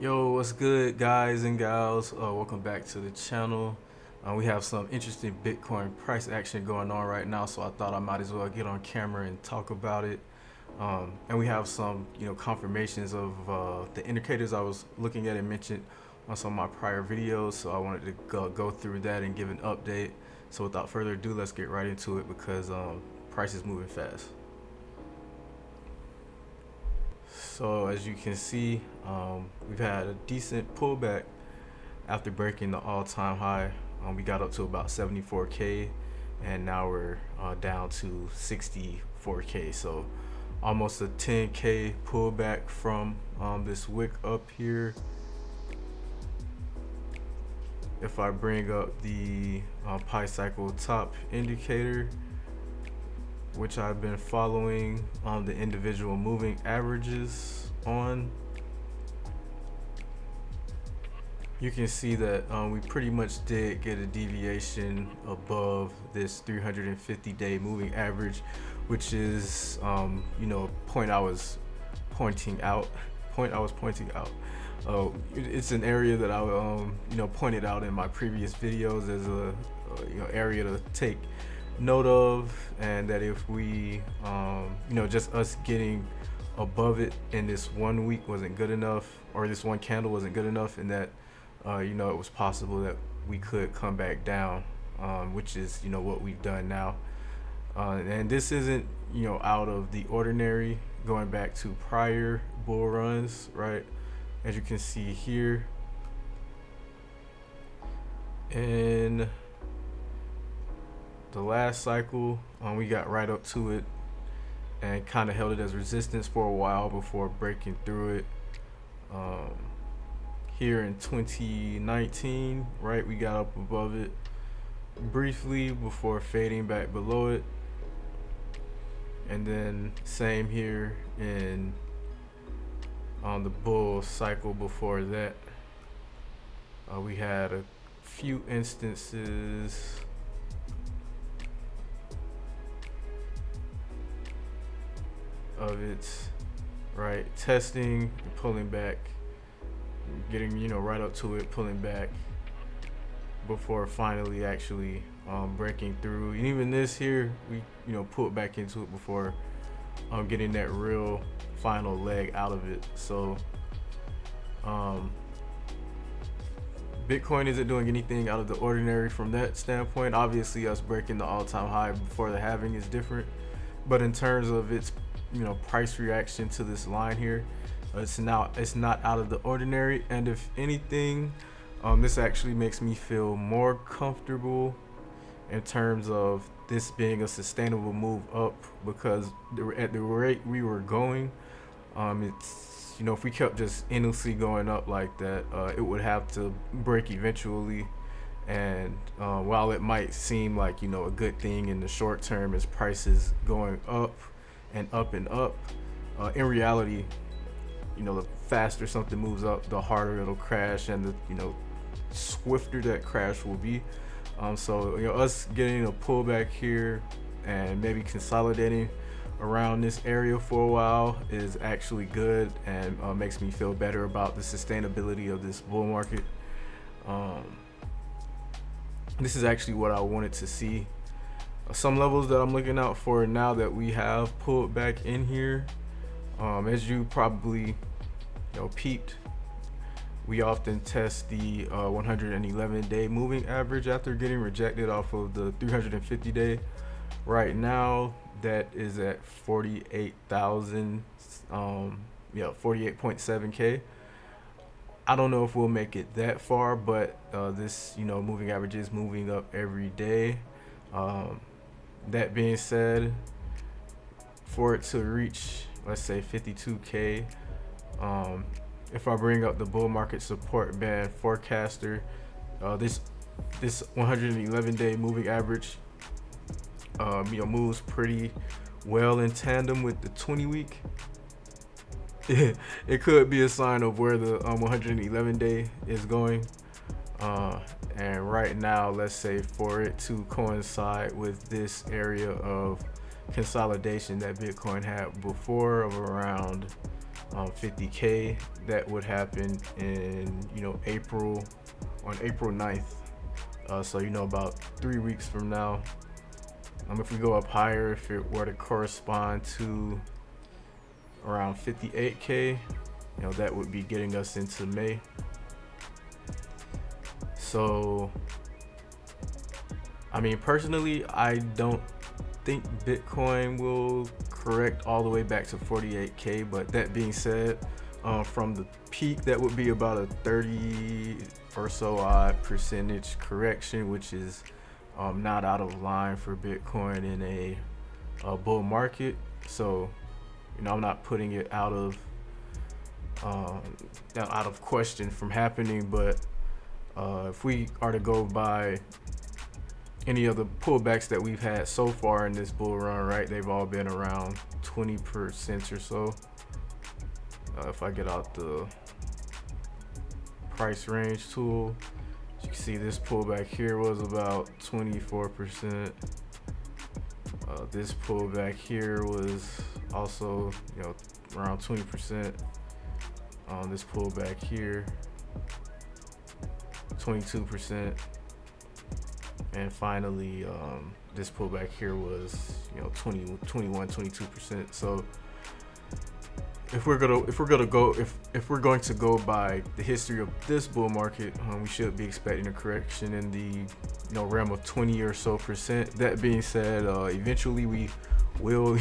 Yo, what's good, guys and gals? Welcome back to the channel. We have some interesting Bitcoin price action going on right now, so I thought I might as well get on camera and talk about it. And we have some, confirmations of the indicators I was looking at and mentioned on some of my prior videos. So I wanted to go through that and give an update. So without further ado, let's get right into it because price is moving fast. So as you can see, we've had a decent pullback after breaking the all-time high. We got up to about 74K, and now we're down to 64K. So almost a 10K pullback from this wick up here. If I bring up the Pi cycle top indicator, which I've been following the individual moving averages on, you can see that we pretty much did get a deviation above this 350-day moving average, which is point I was pointing out. It's an area that I pointed out in my previous videos as a area to take note of, and that if we just us getting above it in this 1 week wasn't good enough, or this one candle wasn't good enough, and that it was possible that we could come back down, which is what we've done now. And this isn't out of the ordinary, going back to prior bull runs, right? As you can see here, in the last cycle, we got right up to it and kind of held it as resistance for a while before breaking through it. Here in 2019, right, we got up above it briefly before fading back below it. And then same here in the bull cycle before that. We had a few instances of it, right, testing, pulling back, getting right up to it, pulling back before finally actually breaking through. And even this here, we pulled back into it before getting that real final leg out of it. So Bitcoin isn't doing anything out of the ordinary from that standpoint. Obviously, us breaking the all-time high before the halving is different, but in terms of its price reaction to this line here, it's not out of the ordinary. And if anything, this actually makes me feel more comfortable in terms of this being a sustainable move up, because at the rate we were going, it's if we kept just endlessly going up like that, it would have to break eventually. And while it might seem like a good thing in the short term as prices going up and up and up, in reality, the faster something moves up, the harder it'll crash, and the swifter that crash will be. So us getting a pullback here and maybe consolidating around this area for a while is actually good, and makes me feel better about the sustainability of this bull market. This is actually what I wanted to see. Some levels that I'm looking out for now that we have pulled back in here, as you probably peeped, we often test the 111-day moving average after getting rejected off of the 350-day. Right now, that is at 48,000, 48.7K. I don't know if we'll make it that far, but this moving average is moving up every day. That being said, for it to reach, let's say 52K, if I bring up the bull market support band forecaster, this 111-day moving average moves pretty well in tandem with the 20-week. It could be a sign of where the 111-day is going. And right now, let's say for it to coincide with this area of consolidation that Bitcoin had before of around 50K. That would happen in, April, on April 9th. So, about 3 weeks from now. If we go up higher, if it were to correspond to around 58K, that would be getting us into May. So, personally, I don't think Bitcoin will correct all the way back to 48K. But that being said, from the peak, that would be about a 30 or so odd percentage correction, which is not out of line for Bitcoin in a bull market. So, I'm not putting it out of question from happening. But if we are to go by any of the pullbacks that we've had so far in this bull run, right, they've all been around 20% or so. If I get out the price range tool, you can see this pullback here was about 24%. This pullback here was also, around 20%. This pullback here, 22%. And finally, this pullback here was, 22%. So if we're going to go by the history of this bull market, we should be expecting a correction in the realm of 20 or so percent. That being said, eventually we will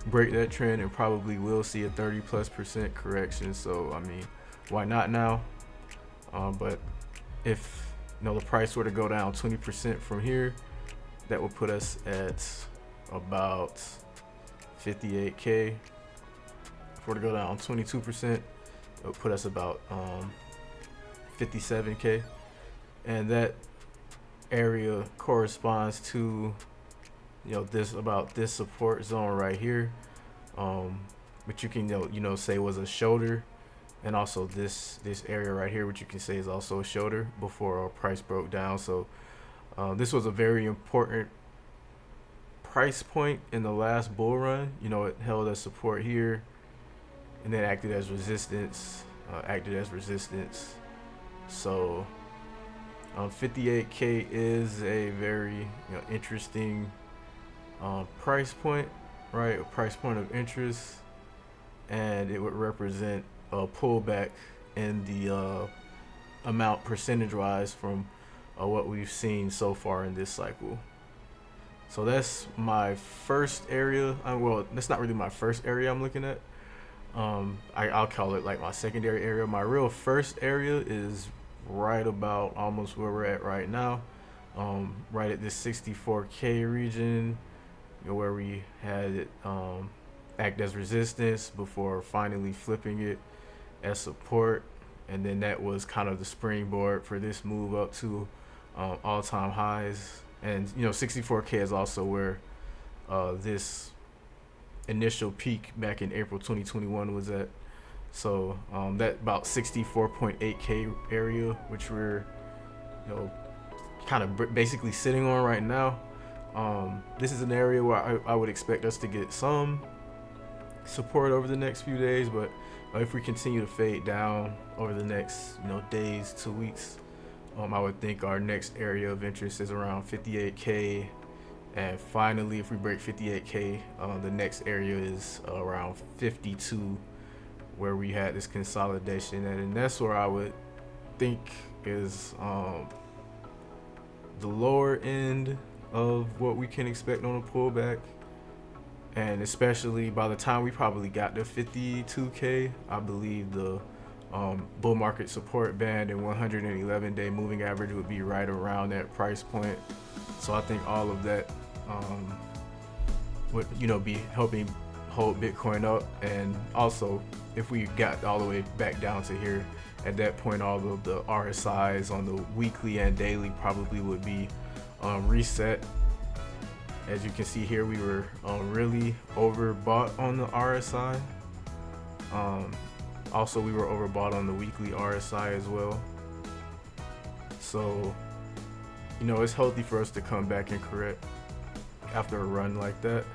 break that trend and probably will see a 30+% correction. So why not now? But if the price were to go down 20% from here, that would put us at about 58K. If we're to go down 22%, it would put us about 57K. And that area corresponds to this support zone right here, which you can say was a shoulder, and also this area right here, which you can say is also a shoulder before our price broke down. So this was a very important price point in the last bull run. It held as support here and then acted as resistance. So 58K is a very interesting price point, right? A price point of interest, and it would represent a pullback in the amount percentage wise from what we've seen so far in this cycle. So that's my first area. Well, that's not really my first area I'm looking at. I'll call it like my secondary area. My real first area is right about almost where we're at right now, right at this 64K region, where we had it act as resistance before finally flipping it as support. And then that was kind of the springboard for this move up to all-time highs. And 64K is also where this initial peak back in April 2021 was at. So that about 64.8K area, which we're kind of basically sitting on right now. This is an area where I would expect us to get some support over the next few days, but if we continue to fade down over the next days to weeks, I would think our next area of interest is around 58K. And finally, if we break 58K, the next area is around 52, where we had this consolidation, and that's where I would think is the lower end of what we can expect on a pullback. And especially by the time we probably got to 52K, I believe the bull market support band and 111-day moving average would be right around that price point. So I think all of that would be helping hold Bitcoin up. And also, if we got all the way back down to here, at that point all of the RSIs on the weekly and daily probably would be reset. As you can see here, we were really overbought on the RSI. Also, we were overbought on the weekly RSI as well. So, it's healthy for us to come back and correct after a run like that.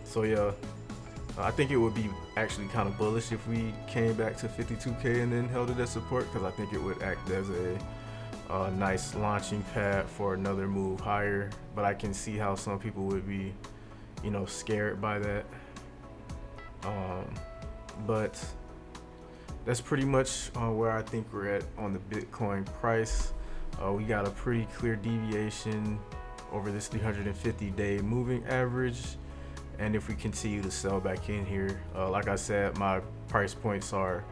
So yeah, I think it would be actually kind of bullish if we came back to 52K and then held it as support, because I think it would act as a nice launching pad for another move higher. But I can see how some people would be, you know, scared by that. But that's pretty much where I think we're at on the Bitcoin price. We got a pretty clear deviation over this 350-day moving average. And if we continue to sell back in here, like I said, my price points of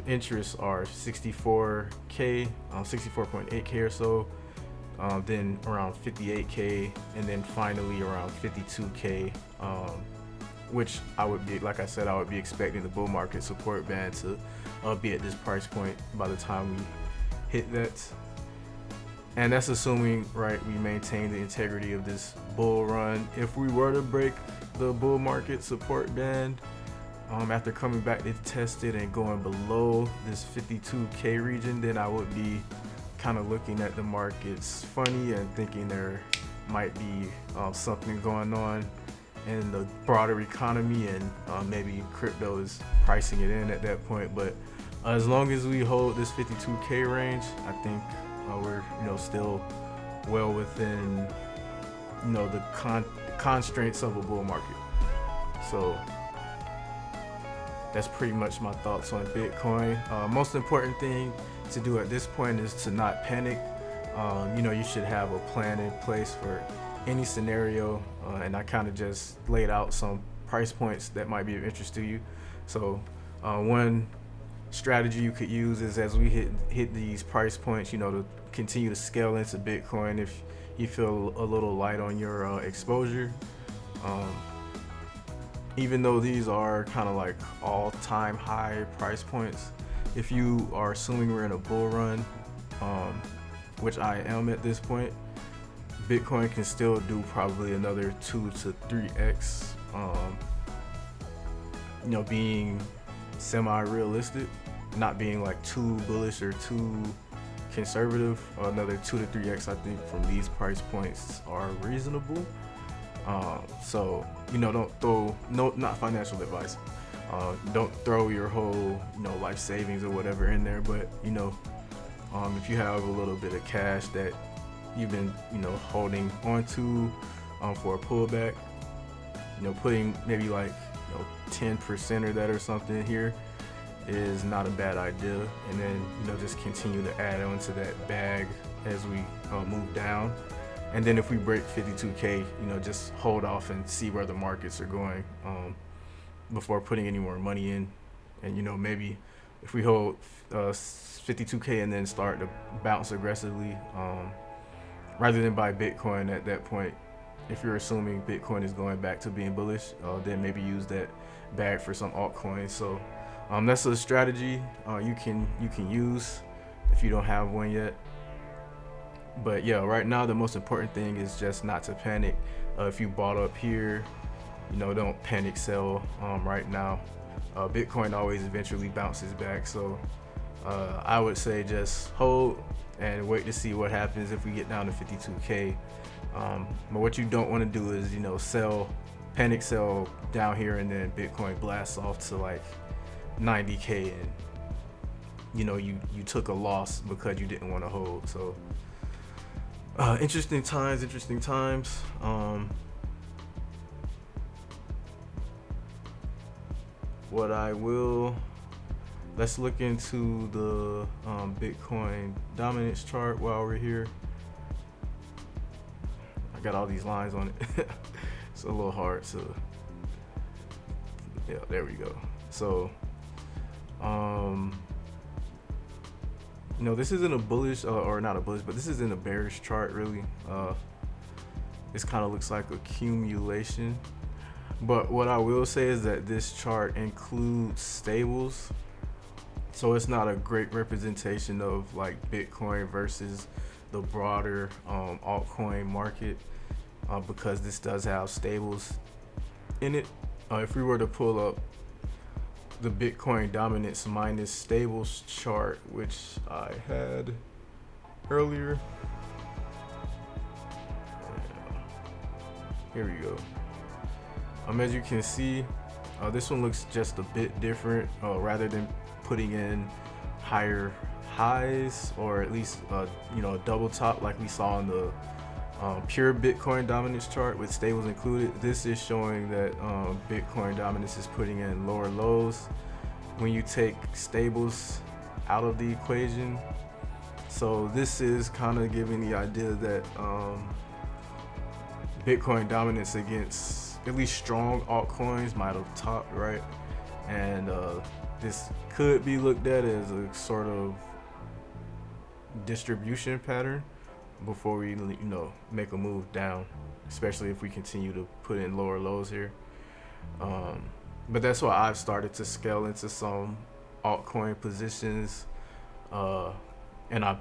interest are 64K, 64.8K or so, then around 58K, and then finally around 52K, which I would be, like I said, I would be expecting the bull market support band to be at this price point by the time we hit that. And that's assuming, right, we maintain the integrity of this bull run. If we were to break the bull market support band, after coming back to test it and going below this 52K region, then I would be kind of looking at the markets funny and thinking there might be something going on in the broader economy, and maybe crypto is pricing it in at that point. But as long as we hold this 52K range, I think we're, you know, still well within, you know, the constraints of a bull market. So that's pretty much my thoughts on Bitcoin. Most important thing to do at this point is to not panic. You know, you should have a plan in place for any scenario, and I kind of just laid out some price points that might be of interest to you. So one strategy you could use is, as we hit these price points, you know, to continue to scale into Bitcoin if you feel a little light on your exposure. Even though these are kind of like all-time high price points, if you are assuming we're in a bull run, which I am at this point, Bitcoin can still do probably another 2 to 3x, you know, being semi-realistic, not being like too bullish or too conservative. Another 2 to 3x, I think, from these price points are reasonable. So, you know, don't throw, not financial advice, don't throw your whole, you know, life savings or whatever in there. But, you know, if you have a little bit of cash that you've been, you know, holding onto for a pullback, you know, putting maybe like, you know, 10% of that or something here is not a bad idea. And then, you know, just continue to add on to that bag as we move down. And then if we break 52K, you know, just hold off and see where the markets are going before putting any more money in. And, you know, maybe if we hold 52K and then start to bounce aggressively, rather than buy Bitcoin at that point, if you're assuming Bitcoin is going back to being bullish, then maybe use that bag for some altcoins. So that's a strategy you can use if you don't have one yet. But yeah, right now the most important thing is just not to panic. If you bought up here, you know, don't panic sell right now. Bitcoin always eventually bounces back, so I would say just hold and wait to see what happens if we get down to 52K. But what you don't want to do is, you know, panic sell down here and then Bitcoin blasts off to like 90K, and you know, you took a loss because you didn't want to hold. So interesting times. Let's look into the Bitcoin dominance chart while we're here. I got all these lines on it. It's a little hard to, yeah, there we go. So you know, this isn't a bullish or not a bullish, but this isn't a bearish chart really. This kind of looks like accumulation. But what I will say is that this chart includes stables, so it's not a great representation of like Bitcoin versus the broader altcoin market, because this does have stables in it. If we were to pull up the Bitcoin dominance minus stables chart, which I had earlier, here we go. As you can see, this one looks just a bit different. Rather than putting in higher highs, or at least a double top like we saw in the pure Bitcoin dominance chart with stables included, this is showing that Bitcoin dominance is putting in lower lows when you take stables out of the equation. So this is kind of giving the idea that Bitcoin dominance against at least strong altcoins might have topped, right? And this could be looked at as a sort of distribution pattern before we make a move down, especially if we continue to put in lower lows here. But that's why I've started to scale into some altcoin positions, and I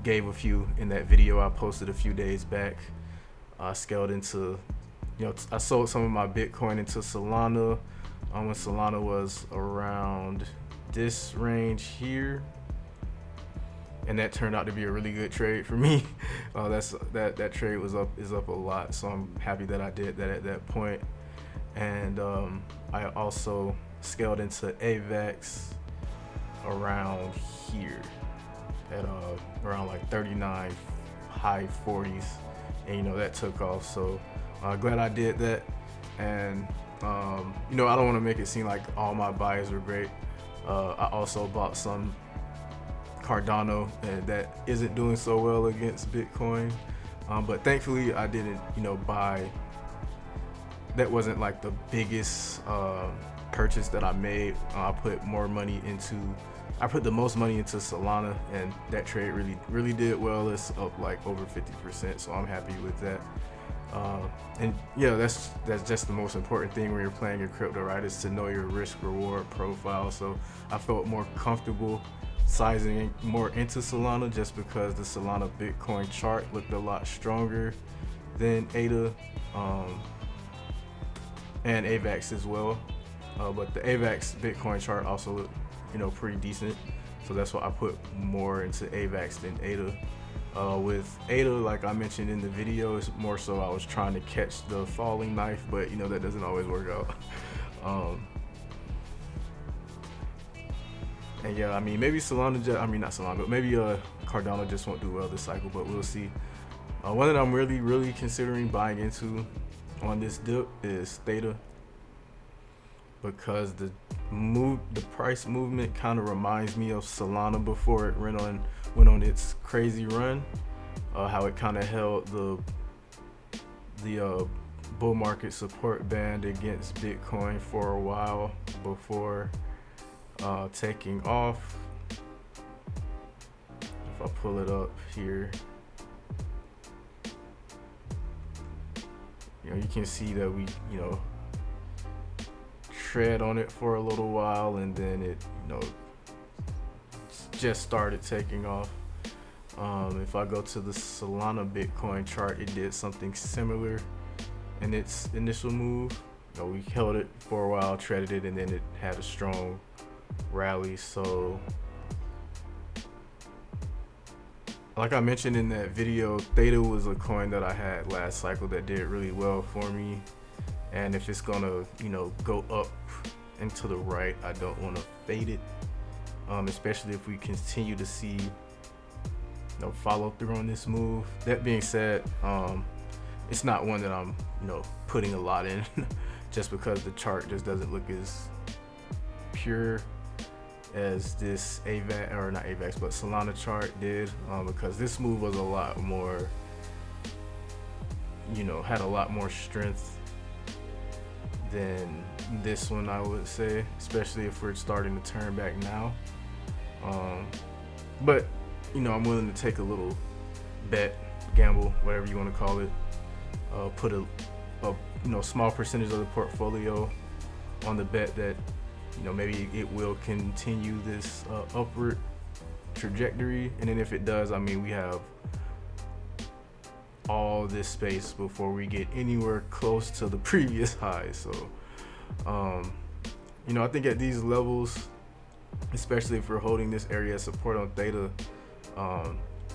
gave a few in that video I posted a few days back. I scaled into, I sold some of my Bitcoin into Solana when Solana was around this range here, and that turned out to be a really good trade for me. That trade is up a lot, so I'm happy that I did that at that point. And I also scaled into AVAX around here at around like 39, high 40s, and that took off. So glad I did that. And I don't want to make it seem like all my buys were great. I also bought some Cardano, and that isn't doing so well against Bitcoin, but thankfully I didn't buy. That wasn't like the biggest purchase that I made. I put the most money into Solana, and that trade really did well. It's up like over 50%, so I'm happy with that. And that's just the most important thing when you're playing your crypto, right? Is to know your risk reward profile. So I felt more comfortable sizing more into Solana just because the Solana Bitcoin chart looked a lot stronger than ADA and AVAX as well. But the AVAX Bitcoin chart also looked pretty decent. So that's why I put more into AVAX than ADA. With ADA, like I mentioned in the video, it's more so I was trying to catch the falling knife, but that doesn't always work out. And yeah, maybe Solana not Solana, but maybe Cardano just won't do well this cycle, but we'll see. One that I'm really considering buying into on this dip is Theta, because the price movement kind of reminds me of Solana before it went on its crazy run. How it kind of held the bull market support band against Bitcoin for a while before taking off. If I pull it up here, you can see that we tread on it for a little while, and then it just started taking off. If I go to the Solana Bitcoin chart, it did something similar in its initial move. We held it for a while, treaded it, and then it had a strong rally. So like I mentioned in that video, Theta was a coin that I had last cycle that did really well for me. And if it's gonna go up and to the right, I don't want to fade it, especially if we continue to see follow through on this move. That being said, it's not one that I'm putting a lot in just because the chart just doesn't look as pure as this AVAX, or not AVAX, but Solana chart did, because this move was a lot more, had a lot more strength than this one, I would say, especially if we're starting to turn back now. But I'm willing to take a little bet, gamble, whatever you want to call it, put a small percentage of the portfolio on the bet that maybe it will continue this upward trajectory. And then if it does, we have all this space before we get anywhere close to the previous high. So I think at these levels, especially if we're holding this area of support on Theta,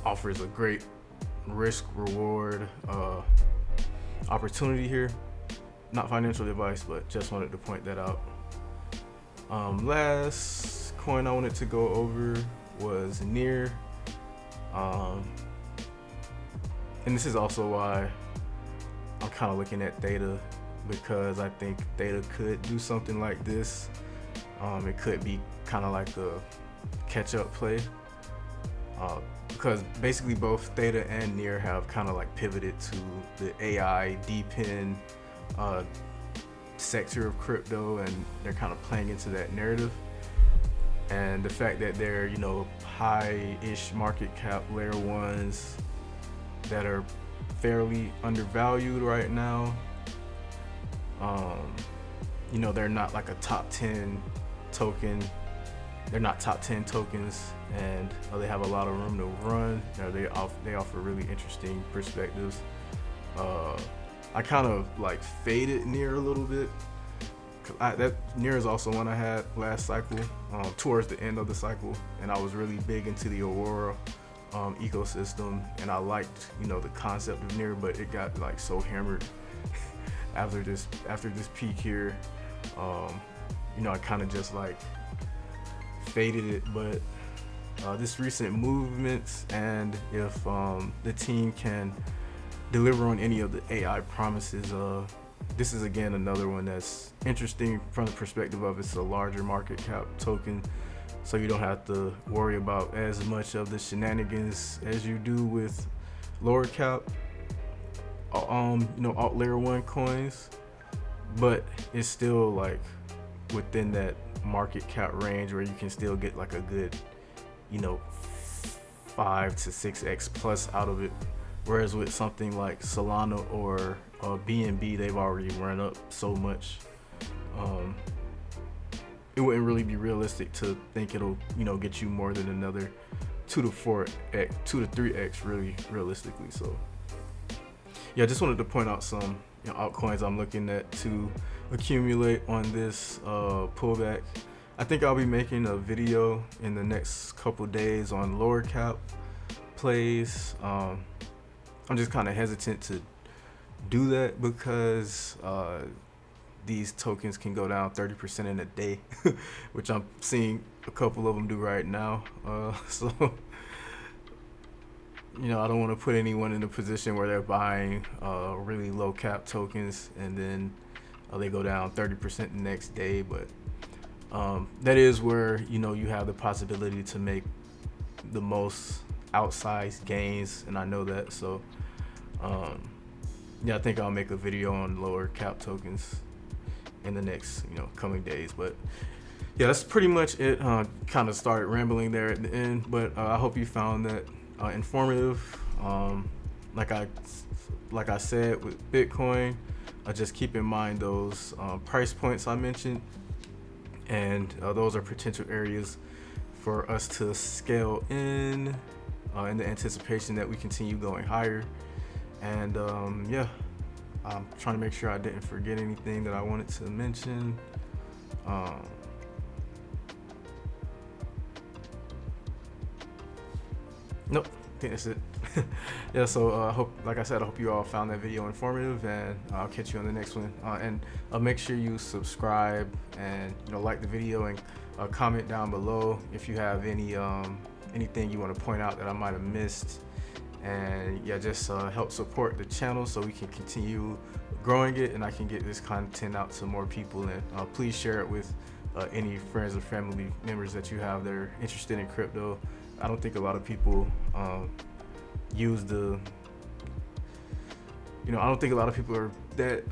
offers a great risk reward opportunity here. not financial advice, but just wanted to point that out. Last coin I wanted to go over was Near. And this is also why I'm kind of looking at Theta, because I think Theta could do something like this. It could be kind of like a catch-up play, because basically both Theta and Near have kind of like pivoted to the AI depend sector of crypto, and they're kind of playing into that narrative. And the fact that they're, you know, high-ish market cap layer ones that are fairly undervalued right now. You know, they're not like a top 10 token. They're not top 10 tokens, and they have a lot of room to run. You know, they offer really interesting perspectives. I kind of like faded Near a little bit. That Near is also one I had last cycle, towards the end of the cycle, and I was really big into the Aurora ecosystem, and I liked, you know, the concept of Near, but it got like so hammered after this peak here. You know, I kind of just like faded it, but this recent movements, and if the team can deliver on any of the AI promises, this is again another one that's interesting from the perspective of it's a larger market cap token, so you don't have to worry about as much of the shenanigans as you do with lower cap you know, alt layer 1 coins, but it's still like within that market cap range where you can still get like a good, you know, 5 to 6x plus out of it. Whereas with something like Solana or BNB, they've already run up so much. It wouldn't really be realistic to think it'll, you know, get you more than another 2 to 4x, 2 to 3x really realistically. So yeah, I just wanted to point out some, you know, altcoins I'm looking at to accumulate on this pullback. I think I'll be making a video in the next couple days on lower cap plays. I'm just kind of hesitant to do that because these tokens can go down 30% in a day, which I'm seeing a couple of them do right now. So, you know, I don't want to put anyone in a position where they're buying really low cap tokens and then they go down 30% the next day. But that is where, you know, you have the possibility to make the most outsized gains, and I know that. So yeah, I think I'll make a video on lower cap tokens in the next, you know, coming days. But yeah, that's pretty much it. Kind of started rambling there at the end, but I hope you found that informative. Like I said with Bitcoin, just keep in mind those price points I mentioned, and those are potential areas for us to scale in the anticipation that we continue going higher. And yeah, I'm trying to make sure I didn't forget anything that I wanted to mention. Nope, I think that's it. Yeah, so I hope, like I said, I hope you all found that video informative, and I'll catch you on the next one. And make sure you subscribe and, you know, like the video, and comment down below if you have any anything you want to point out that I might have missed. And yeah, just help support the channel so we can continue growing it and I can get this content out to more people. And please share it with any friends or family members that you have that are interested in crypto. I don't think a lot of people use the, you know, I don't think a lot of people are that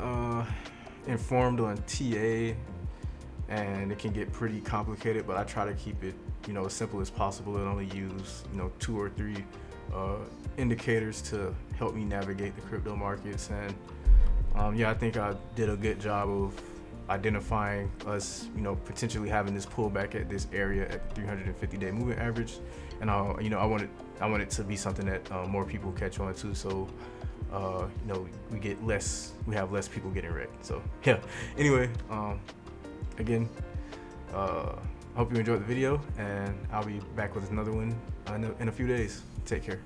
informed on TA, and it can get pretty complicated, but I try to keep it, you know, as simple as possible and only use, you know, 2 or 3 indicators to help me navigate the crypto markets. And yeah, I think I did a good job of identifying us, you know, potentially having this pullback at this area at the 350-day moving average. And you know, I want it to be something that more people catch on to, so you know, we have less people getting wrecked. So yeah, anyway, again, I hope you enjoyed the video, and I'll be back with another one in a few days. Take care.